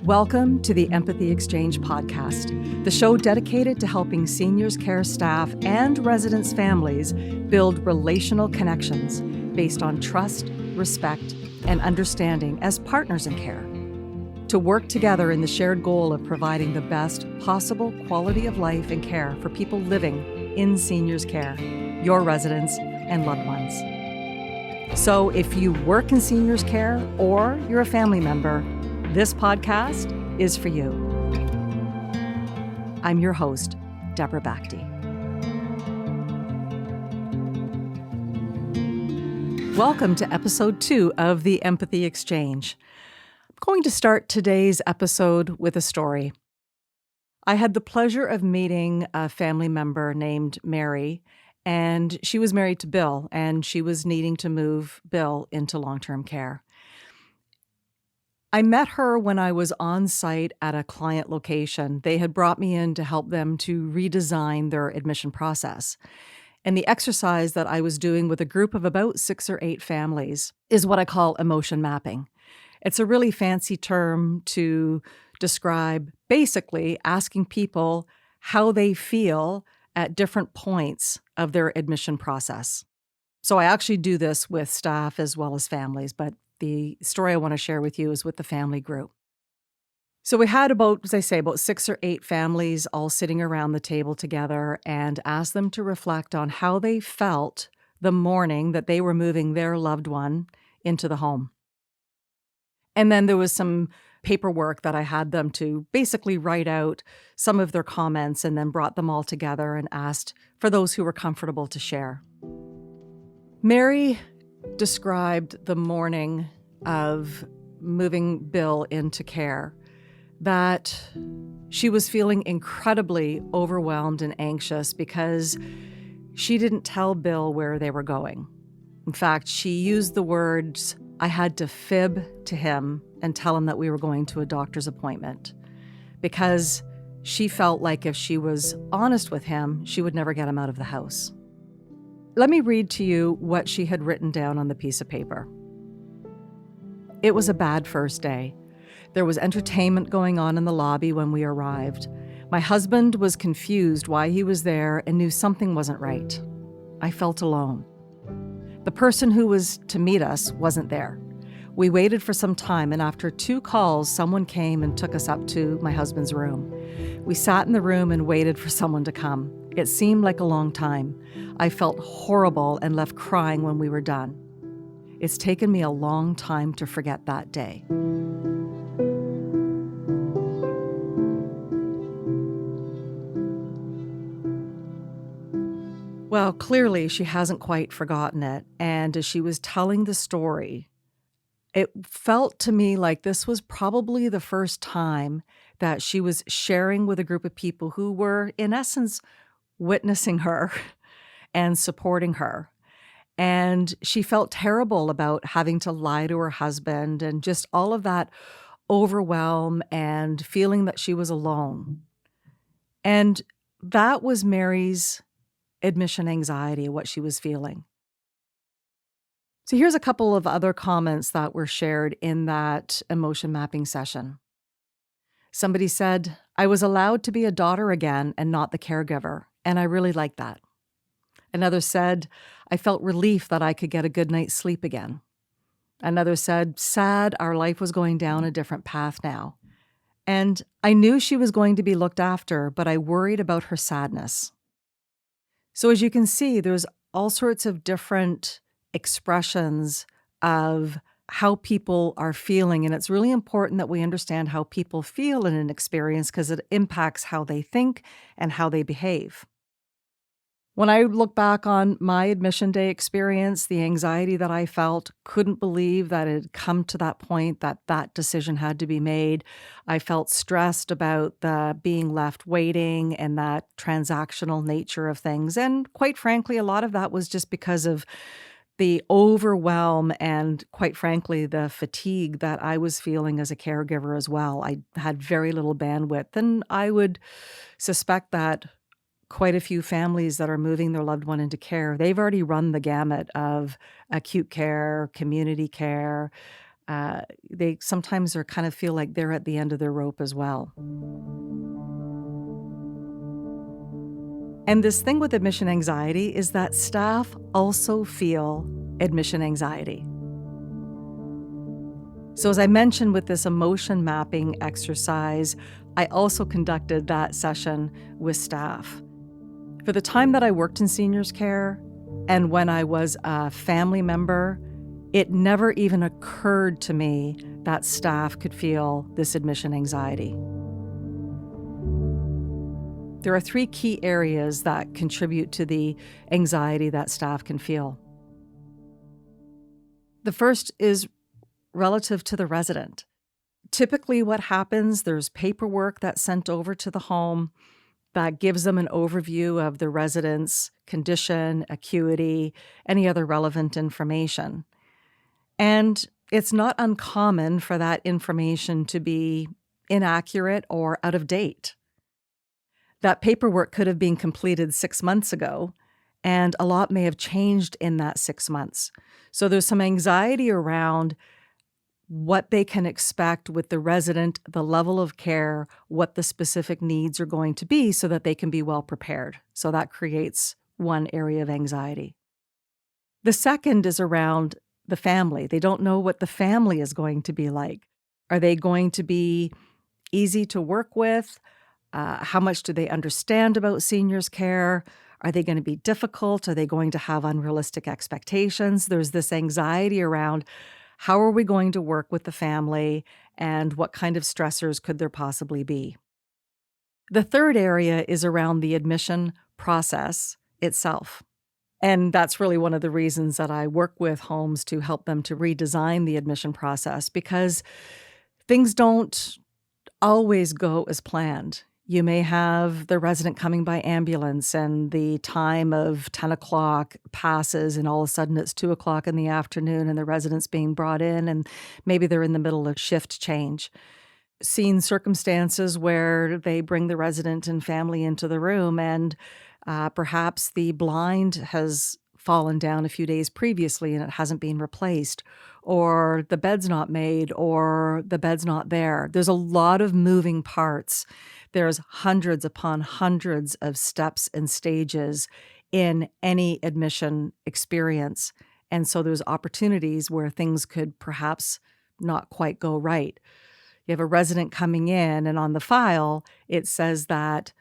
Welcome to the Empathy Exchange podcast, the show dedicated to helping seniors care staff and residents' families build relational connections based on trust, respect, and understanding as partners in care, to work together in the shared goal of providing the best possible quality of life and care for people living in seniors' care, your residents and loved ones. So if you work in seniors' care or you're a family member, this podcast is for you. I'm your host, Deborah Bakhti. Welcome to episode 2 of the Empathy Exchange. I'm going to start today's episode with a story. I had the pleasure of meeting a family member named Mary, and she was married to Bill, and she was needing to move Bill into long-term care. I met her when I was on site at a client location. They had brought me in to help them to redesign their admission process. And the exercise that I was doing with a group of about 6 or 8 families is what I call emotion mapping. It's a really fancy term to describe basically asking people how they feel at different points of their admission process. So I actually do this with staff as well as families, but the story I want to share with you is with the family group. So we had about 6 or 8 families all sitting around the table together and asked them to reflect on how they felt the morning that they were moving their loved one into the home. And then there was some paperwork that I had them to basically write out some of their comments and then brought them all together and asked for those who were comfortable to share. Mary described the morning of moving Bill into care, that she was feeling incredibly overwhelmed and anxious because she didn't tell Bill where they were going. In fact, she used the words, "I had to fib to him and tell him that we were going to a doctor's appointment," because she felt like if she was honest with him, she would never get him out of the house. Let me read to you what she had written down on the piece of paper. It was a bad first day. There was entertainment going on in the lobby when we arrived. My husband was confused why he was there and knew something wasn't right. I felt alone. The person who was to meet us wasn't there. We waited for some time, and after 2 calls, someone came and took us up to my husband's room. We sat in the room and waited for someone to come. It seemed like a long time. I felt horrible and left crying when we were done. It's taken me a long time to forget that day. Well, clearly she hasn't quite forgotten it. And as she was telling the story, it felt to me like this was probably the first time that she was sharing with a group of people who were, in essence, witnessing her and supporting her. And she felt terrible about having to lie to her husband and just all of that overwhelm and feeling that she was alone. And that was Mary's admission anxiety, what she was feeling. So here's a couple of other comments that were shared in that emotion mapping session. Somebody said, "I was allowed to be a daughter again and not the caregiver, and I really liked that." Another said, "I felt relief that I could get a good night's sleep again." Another said, "Sad our life was going down a different path now. And I knew she was going to be looked after, but I worried about her sadness." So as you can see, there's all sorts of different expressions of how people are feeling. And it's really important that we understand how people feel in an experience because it impacts how they think and how they behave. When I look back on my admission day experience, the anxiety that I felt, couldn't believe that it had come to that point that that decision had to be made. I felt stressed about the being left waiting and that transactional nature of things. And quite frankly, a lot of that was just because of the overwhelm and, quite frankly, the fatigue that I was feeling as a caregiver as well. I had very little bandwidth, and I would suspect that quite a few families that are moving their loved one into care, they've already run the gamut of acute care, community care, They sometimes are kind of feel like they're at the end of their rope as well. And this thing with admission anxiety is that staff also feel admission anxiety. So as I mentioned with this emotion mapping exercise, I also conducted that session with staff. For the time that I worked in seniors care and when I was a family member, it never even occurred to me that staff could feel this admission anxiety. There are 3 key areas that contribute to the anxiety that staff can feel. The first is relative to the resident. Typically what happens, there's paperwork that's sent over to the home that gives them an overview of the resident's condition, acuity, any other relevant information. And it's not uncommon for that information to be inaccurate or out of date. That paperwork could have been completed 6 months ago, and a lot may have changed in that 6 months. So there's some anxiety around what they can expect with the resident, the level of care, what the specific needs are going to be so that they can be well prepared. So that creates one area of anxiety. The second is around the family. They don't know what the family is going to be like. Are they going to be easy to work with? How much do they understand about seniors care? Are they going to be difficult? Are they going to have unrealistic expectations? There's this anxiety around how are we going to work with the family and what kind of stressors could there possibly be? The third area is around the admission process itself. And that's really one of the reasons that I work with homes to help them to redesign the admission process, because things don't always go as planned. You may have the resident coming by ambulance and the time of 10 o'clock passes and all of a sudden it's 2 o'clock in the afternoon and the resident's being brought in and maybe they're in the middle of shift change. Seen circumstances where they bring the resident and family into the room and perhaps the blind has fallen down a few days previously and it hasn't been replaced, or the bed's not made, or the bed's not there. There's a lot of moving parts. There's hundreds upon hundreds of steps and stages in any admission experience. And so there's opportunities where things could perhaps not quite go right. You have a resident coming in and on the file, it says that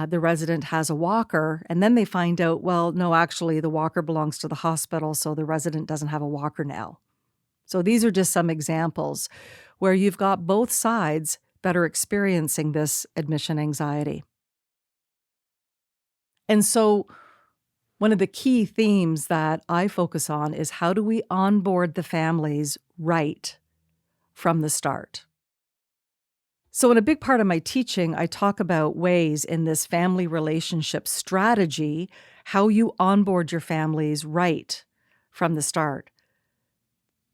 the resident has a walker, and then they find out, well, no, actually the walker belongs to the hospital, so the resident doesn't have a walker now. So these are just some examples where you've got both sides that are experiencing this admission anxiety. And so one of the key themes that I focus on is how do we onboard the families right from the start? So in a big part of my teaching, I talk about ways in this family relationship strategy, how you onboard your families right from the start.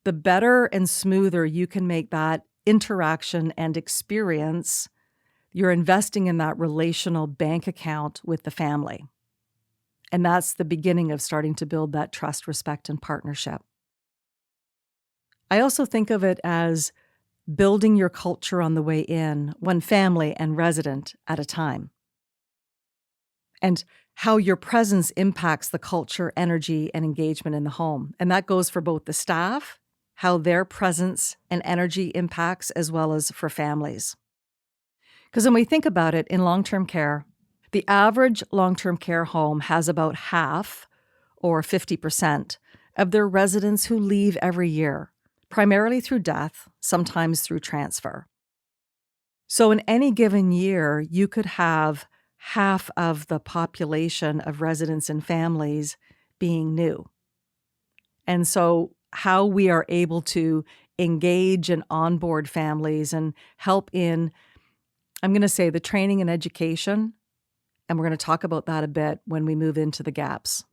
The better and smoother you can make that interaction and experience, you're investing in that relational bank account with the family. And that's the beginning of starting to build that trust, respect, and partnership. I also think of it as building your culture on the way in, one family and resident at a time. And how your presence impacts the culture, energy, and engagement in the home. And that goes for both the staff, how their presence and energy impacts, as well as for families. Because when we think about it, in long-term care, the average long-term care home has about half, or 50%, of their residents who leave every year, primarily through death, sometimes through transfer. So in any given year, you could have half of the population of residents and families being new. And so how we are able to engage and onboard families and help in, I'm going to say, the training and education, and we're going to talk about that a bit when we move into the gaps.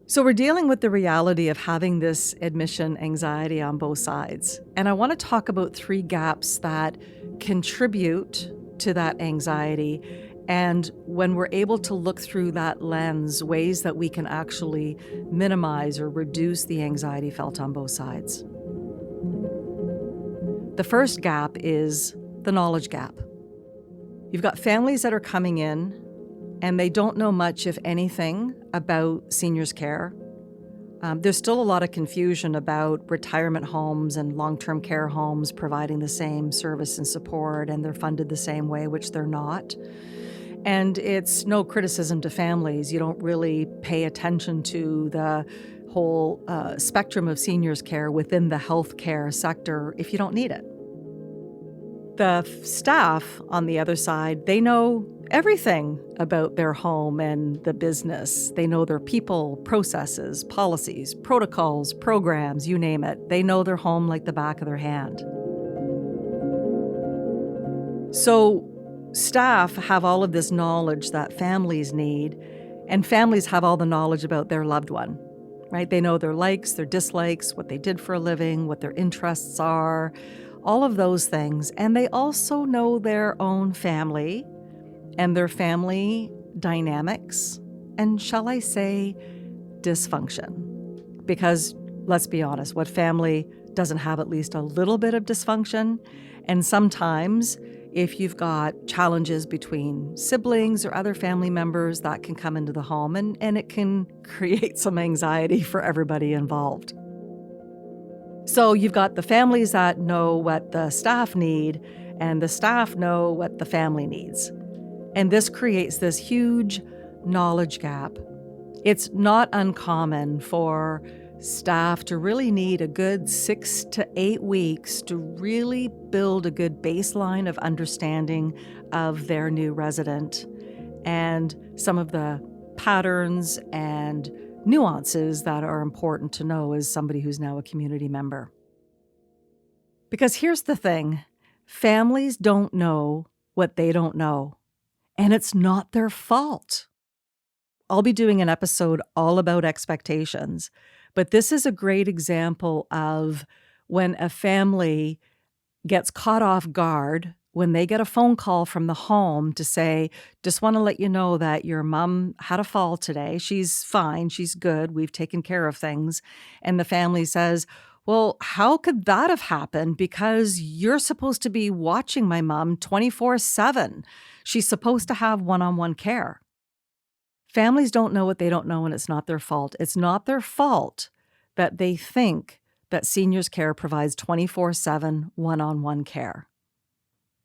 So we're dealing with the reality of having this admission anxiety on both sides. And I want to talk about 3 gaps that contribute to that anxiety And when we're able to look through that lens, ways that we can actually minimize or reduce the anxiety felt on both sides. The first gap is the knowledge gap. You've got families that are coming in and they don't know much, if anything, about seniors' care. There's still a lot of confusion about retirement homes and long-term care homes providing the same service and support, and they're funded the same way, which they're not. And it's no criticism to families. You don't really pay attention to the whole spectrum of seniors' care within the healthcare sector if you don't need it. The staff on the other side, they know everything about their home and the business. They know their people, processes, policies, protocols, programs, you name it. They know their home like the back of their hand. So staff have all of this knowledge that families need, and families have all the knowledge about their loved one, right? They know their likes, their dislikes, what they did for a living, what their interests are, all of those things. And they also know their own family and their family dynamics, and shall I say, dysfunction. Because let's be honest, what family doesn't have at least a little bit of dysfunction? And sometimes if you've got challenges between siblings or other family members, that can come into the home and it can create some anxiety for everybody involved. So you've got the families that know what the staff need, and the staff know what the family needs. And this creates this huge knowledge gap. It's not uncommon for staff to really need a good 6 to 8 weeks to really build a good baseline of understanding of their new resident and some of the patterns and nuances that are important to know as somebody who's now a community member. Because here's the thing, families don't know what they don't know, and it's not their fault. I'll be doing an episode all about expectations, but this is a great example of when a family gets caught off guard when they get a phone call from the home to say, just want to let you know that your mom had a fall today. She's fine. She's good. We've taken care of things. And the family says, well, how could that have happened? Because you're supposed to be watching my mom 24/7. She's supposed to have one-on-one care. Families don't know what they don't know, and it's not their fault. It's not their fault that they think that seniors care provides 24/7 one-on-one care.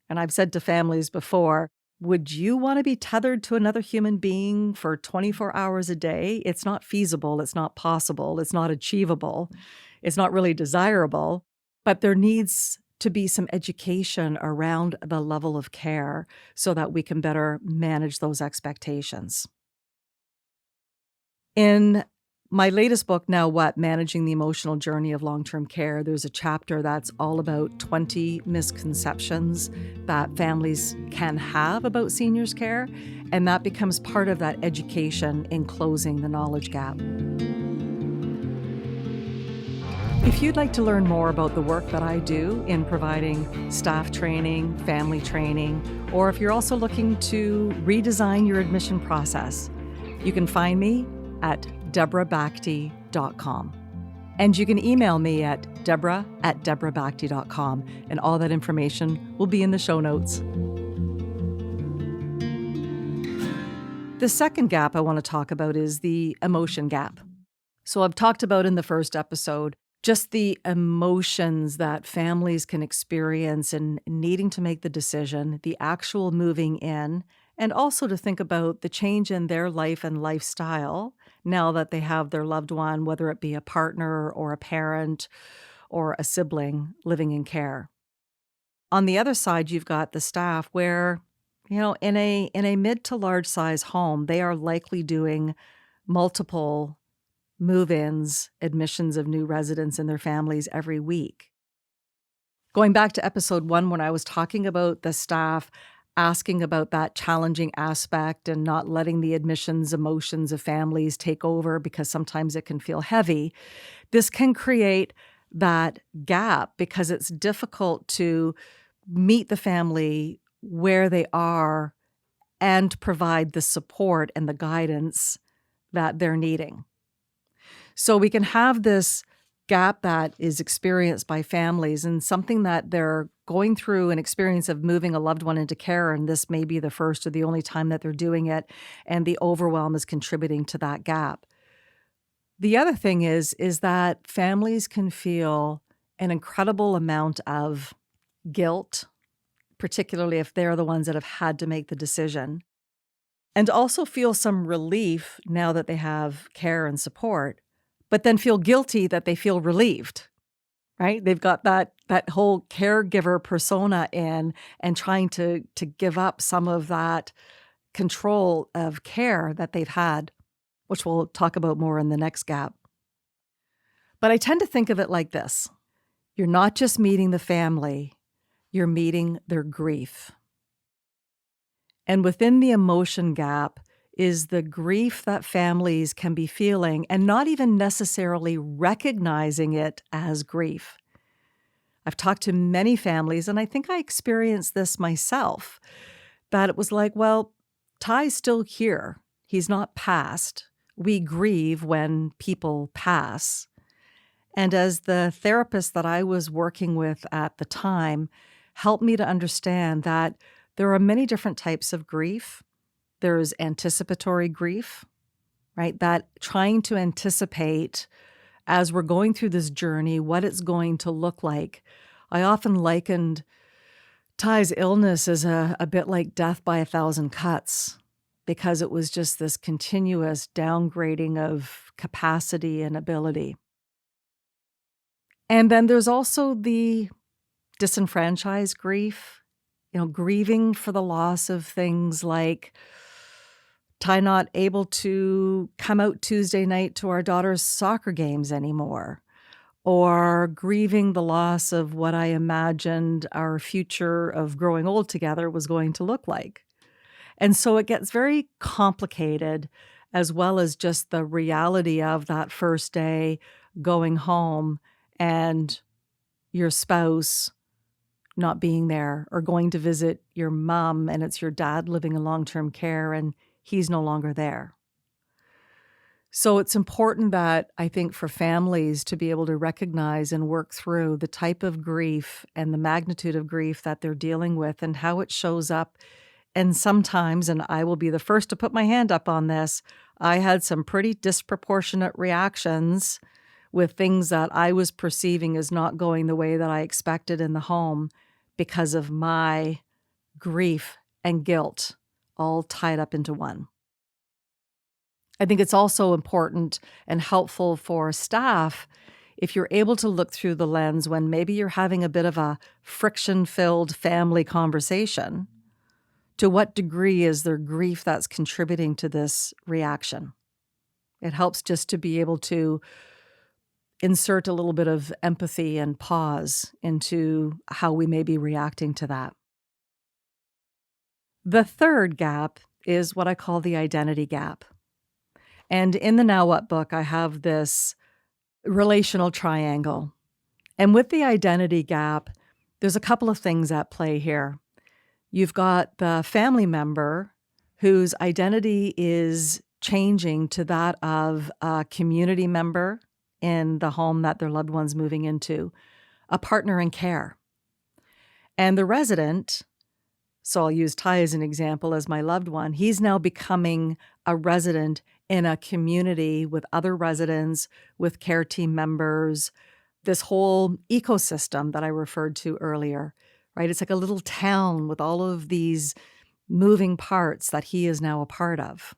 And I've said to families before, would you want to be tethered to another human being for 24 hours a day? It's not feasible. It's not possible. It's not achievable. It's not really desirable. But there needs to be some education around the level of care so that we can better manage those expectations. In my latest book, Now What? Managing the Emotional Journey of Long-Term Care, there's a chapter that's all about 20 misconceptions that families can have about seniors' care, and that becomes part of that education in closing the knowledge gap. If you'd like to learn more about the work that I do in providing staff training, family training, or if you're also looking to redesign your admission process, you can find me at deborahbakti.com. And you can email me at deborah@deborahbakti.com, and all that information will be in the show notes. The second gap I want to talk about is the emotion gap. So I've talked about in the first episode just the emotions that families can experience in needing to make the decision, the actual moving in, and also to think about the change in their life and lifestyle now that they have their loved one, whether it be a partner or a parent or a sibling living in care. On the other side, you've got the staff where, in a mid to large size home, they are likely doing multiple move-ins, admissions of new residents and their families every week. Going back to episode 1, when I was talking about the staff asking about that challenging aspect and not letting the admissions emotions of families take over because sometimes it can feel heavy, this can create that gap because it's difficult to meet the family where they are and provide the support and the guidance that they're needing. So we can have this gap that is experienced by families and something that they're going through an experience of moving a loved one into care, and this may be the first or the only time that they're doing it, and the overwhelm is contributing to that gap. The other thing is that families can feel an incredible amount of guilt, particularly if they're the ones that have had to make the decision, and also feel some relief now that they have care and support, but then feel guilty that they feel relieved, right? They've got that whole caregiver persona in and trying to give up some of that control of care that they've had, which we'll talk about more in the next gap. But I tend to think of it like this. You're not just meeting the family, you're meeting their grief. And within the emotion gap is the grief that families can be feeling and not even necessarily recognizing it as grief. I've talked to many families, and I think I experienced this myself, that it was like, well, Ty's still here. He's not passed. We grieve when people pass. And as the therapist that I was working with at the time helped me to understand that there are many different types of grief. There's anticipatory grief, right? That trying to anticipate as we're going through this journey, what it's going to look like. I often likened Ty's illness as a bit like death by 1,000 cuts, because it was just this continuous downgrading of capacity and ability. And then there's also the disenfranchised grief, grieving for the loss of things like Ty not able to come out Tuesday night to our daughter's soccer games anymore, or grieving the loss of what I imagined our future of growing old together was going to look like. And so it gets very complicated, as well as just the reality of that first day going home and your spouse not being there, or going to visit your mom and it's your dad living in long-term care and he's no longer there. So it's important that I think for families to be able to recognize and work through the type of grief and the magnitude of grief that they're dealing with and how it shows up. And sometimes, and I will be the first to put my hand up on this, I had some pretty disproportionate reactions with things that I was perceiving as not going the way that I expected in the home because of my grief and guilt all tied up into one. I think it's also important and helpful for staff if you're able to look through the lens when maybe you're having a bit of a friction-filled family conversation. To what degree is there grief that's contributing to this reaction? It helps just to be able to insert a little bit of empathy and pause into how we may be reacting to that. The third gap is what I call the identity gap. And in the Now What book, I have this relational triangle. And with the identity gap, there's a couple of things at play here. You've got the family member whose identity is changing to that of a community member in the home that their loved one's moving into, a partner in care. And the resident, so I'll use Ty as an example as my loved one, he's now becoming a resident in a community with other residents, with care team members, this whole ecosystem that I referred to earlier, right? It's like a little town with all of these moving parts that he is now a part of.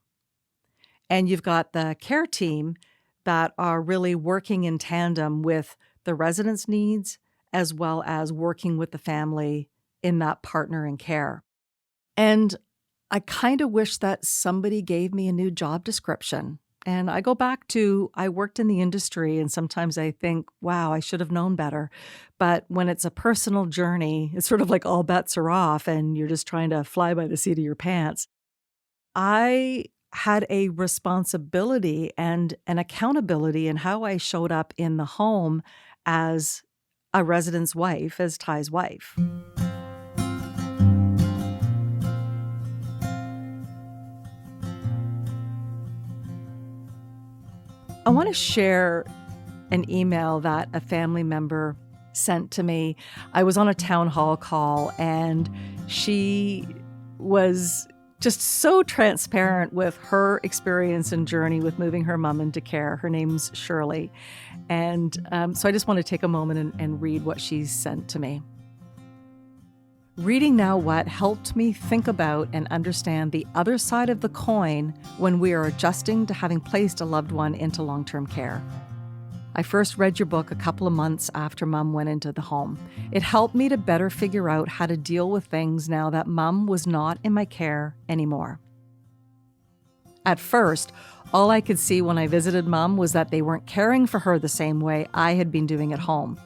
And you've got the care team that are really working in tandem with the residents' needs, as well as working with the family in that partner in care. And I kind of wish that somebody gave me a new job description. And I go back to, I worked in the industry, and sometimes I think, wow, I should have known better. But when it's a personal journey, it's sort of like all bets are off and you're just trying to fly by the seat of your pants. I had a responsibility and an accountability in how I showed up in the home as a resident's wife, as Ty's wife. I want to share an email that a family member sent to me. I was on a town hall call, and she was just so transparent with her experience and journey with moving her mom into care. Her name's Shirley. And so I just want to take a moment and read what she sent to me. Reading Now What helped me think about and understand the other side of the coin when we are adjusting to having placed a loved one into long-term care. I first read your book a couple of months after Mom went into the home. It helped me to better figure out how to deal with things now that Mom was not in my care anymore. At first, all I could see when I visited Mom was that they weren't caring for her the same way I had been doing at home.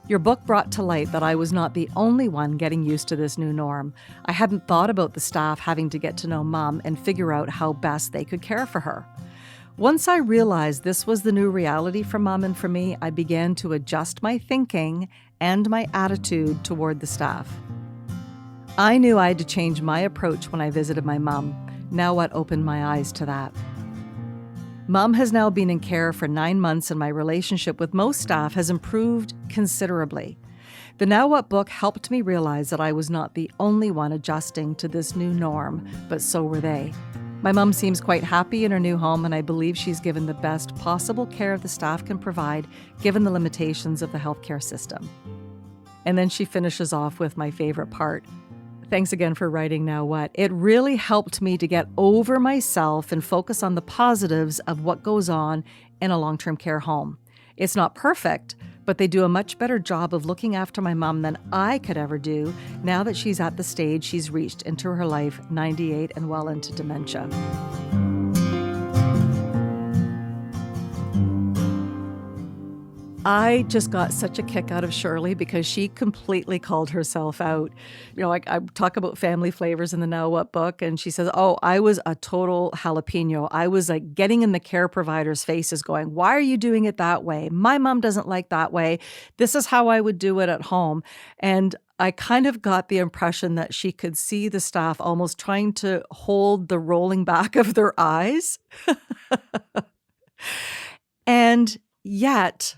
Your book brought to light that I was not the only one getting used to this new norm. I hadn't thought about the staff having to get to know Mom and figure out how best they could care for her. Once I realized this was the new reality for Mom and for me, I began to adjust my thinking and my attitude toward the staff. I knew I had to change my approach when I visited my mom. Now What opened my eyes to that. Mom has now been in care for 9 months, and my relationship with most staff has improved considerably. The Now What book helped me realize that I was not the only one adjusting to this new norm, but so were they. My mom seems quite happy in her new home, and I believe she's given the best possible care the staff can provide, given the limitations of the healthcare system. And then she finishes off with my favorite part. Thanks again for writing Now What. It really helped me to get over myself and focus on the positives of what goes on in a long-term care home. It's not perfect, but they do a much better job of looking after my mom than I could ever do now that she's at the stage she's reached into her life, 98 and well into dementia. I just got such a kick out of Shirley because she completely called herself out. You know, like I talk about family flavors in the Now What book, and she says, oh, I was a total jalapeno. I was like getting in the care providers' faces going, why are you doing it that way? My mom doesn't like that way. This is how I would do it at home. And I kind of got the impression that she could see the staff almost trying to hold the rolling back of their eyes. And yet,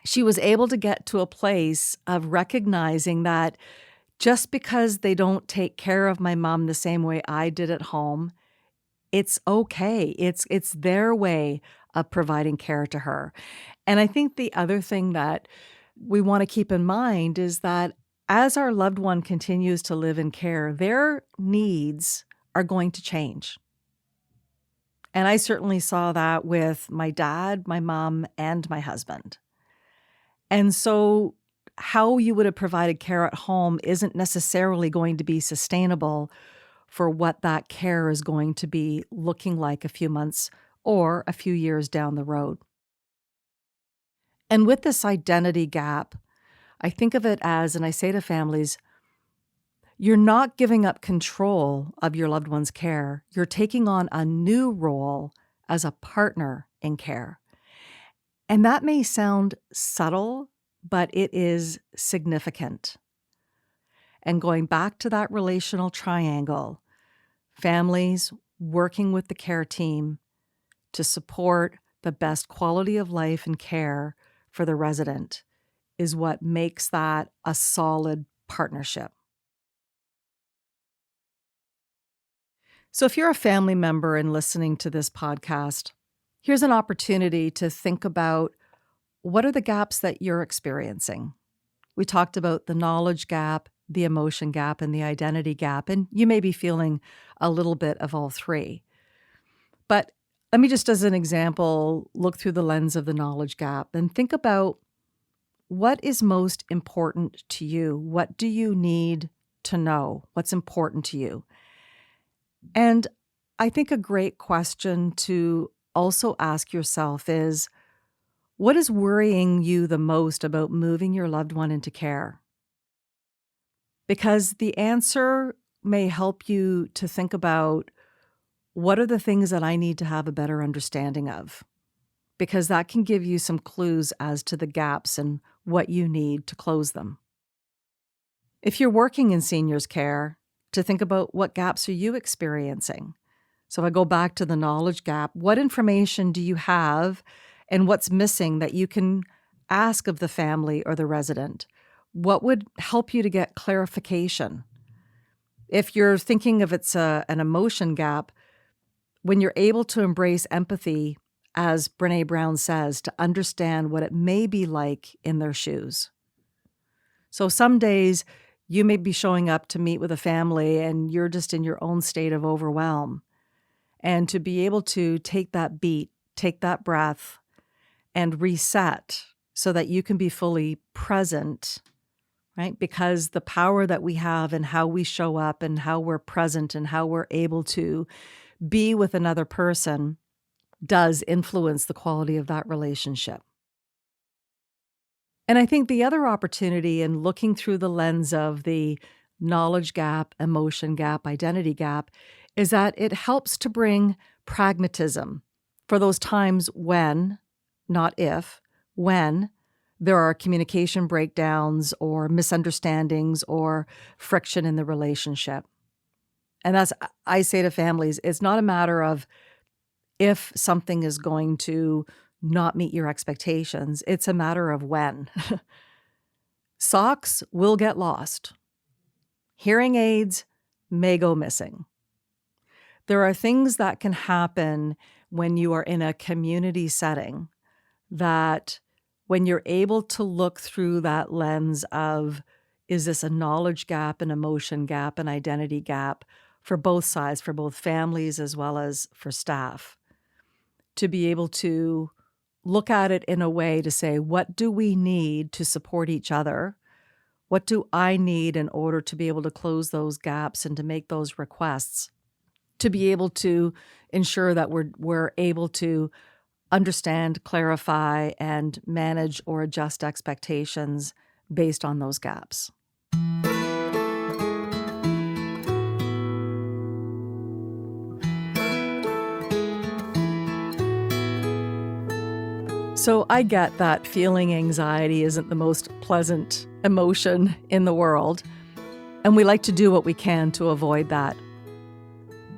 she was able to get to a place of recognizing that just because they don't take care of my mom the same way I did at home, it's okay. It's their way of providing care to her. And I think the other thing that we want to keep in mind is that as our loved one continues to live in care, their needs are going to change. And I certainly saw that with my dad, my mom, and my husband. And so how you would have provided care at home isn't necessarily going to be sustainable for what that care is going to be looking like a few months or a few years down the road. And with this identity gap, I think of it as, and I say to families, you're not giving up control of your loved one's care. You're taking on a new role as a partner in care. And that may sound subtle, but it is significant. And going back to that relational triangle, families working with the care team to support the best quality of life and care for the resident is what makes that a solid partnership. So if you're a family member and listening to this podcast, here's an opportunity to think about what are the gaps that you're experiencing. We talked about the knowledge gap, the emotion gap, and the identity gap, and you may be feeling a little bit of all three. But let me just, as an example, look through the lens of the knowledge gap and think about what is most important to you. What do you need to know? What's important to you? And I think a great question to also ask yourself is, what is worrying you the most about moving your loved one into care? Because the answer may help you to think about what are the things that I need to have a better understanding of, because that can give you some clues as to the gaps and what you need to close them. If you're working in seniors care, to think about what gaps are you experiencing. So I go back to the knowledge gap. What information do you have and what's missing that you can ask of the family or the resident? What would help you to get clarification? If you're thinking of it's an emotion gap, when you're able to embrace empathy, as Brené Brown says, to understand what it may be like in their shoes. So some days you may be showing up to meet with a family and you're just in your own state of overwhelm. And to be able to take that beat, take that breath, and reset so that you can be fully present, right? Because the power that we have in how we show up and how we're present and how we're able to be with another person does influence the quality of that relationship. And I think the other opportunity in looking through the lens of the knowledge gap, emotion gap, identity gap is that it helps to bring pragmatism for those times when, not if, when there are communication breakdowns or misunderstandings or friction in the relationship. And that's, I say to families, it's not a matter of if something is going to not meet your expectations. It's a matter of when. Socks will get lost. Hearing aids may go missing. There are things that can happen when you are in a community setting that when you're able to look through that lens of, is this a knowledge gap, an emotion gap, an identity gap for both sides, for both families as well as for staff, to be able to look at it in a way to say, what do we need to support each other? What do I need in order to be able to close those gaps and to make those requests? To be able to ensure that we're able to understand, clarify, and manage or adjust expectations based on those gaps. So I get that feeling anxiety isn't the most pleasant emotion in the world, and we like to do what we can to avoid that.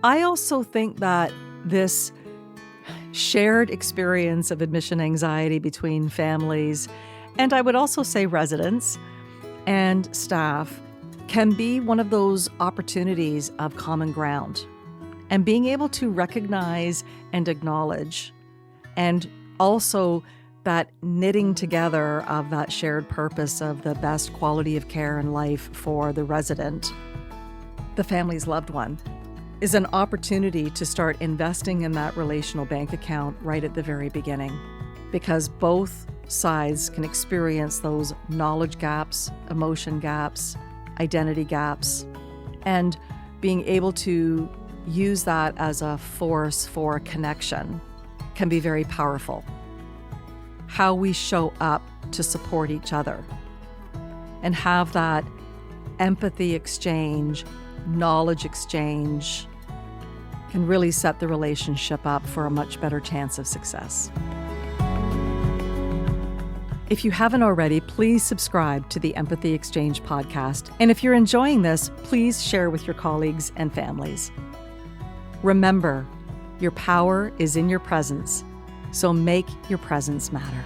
I also think that this shared experience of admission anxiety between families, and I would also say residents and staff, can be one of those opportunities of common ground. And being able to recognize and acknowledge, and also that knitting together of that shared purpose of the best quality of care and life for the resident, the family's loved one, is an opportunity to start investing in that relational bank account right at the very beginning, because both sides can experience those knowledge gaps, emotion gaps, identity gaps, and being able to use that as a force for connection can be very powerful. How we show up to support each other and have that empathy exchange, knowledge exchange can really set the relationship up for a much better chance of success. If you haven't already, please subscribe to the Empathy Exchange podcast. And if you're enjoying this, please share with your colleagues and families. Remember, your power is in your presence, so make your presence matter.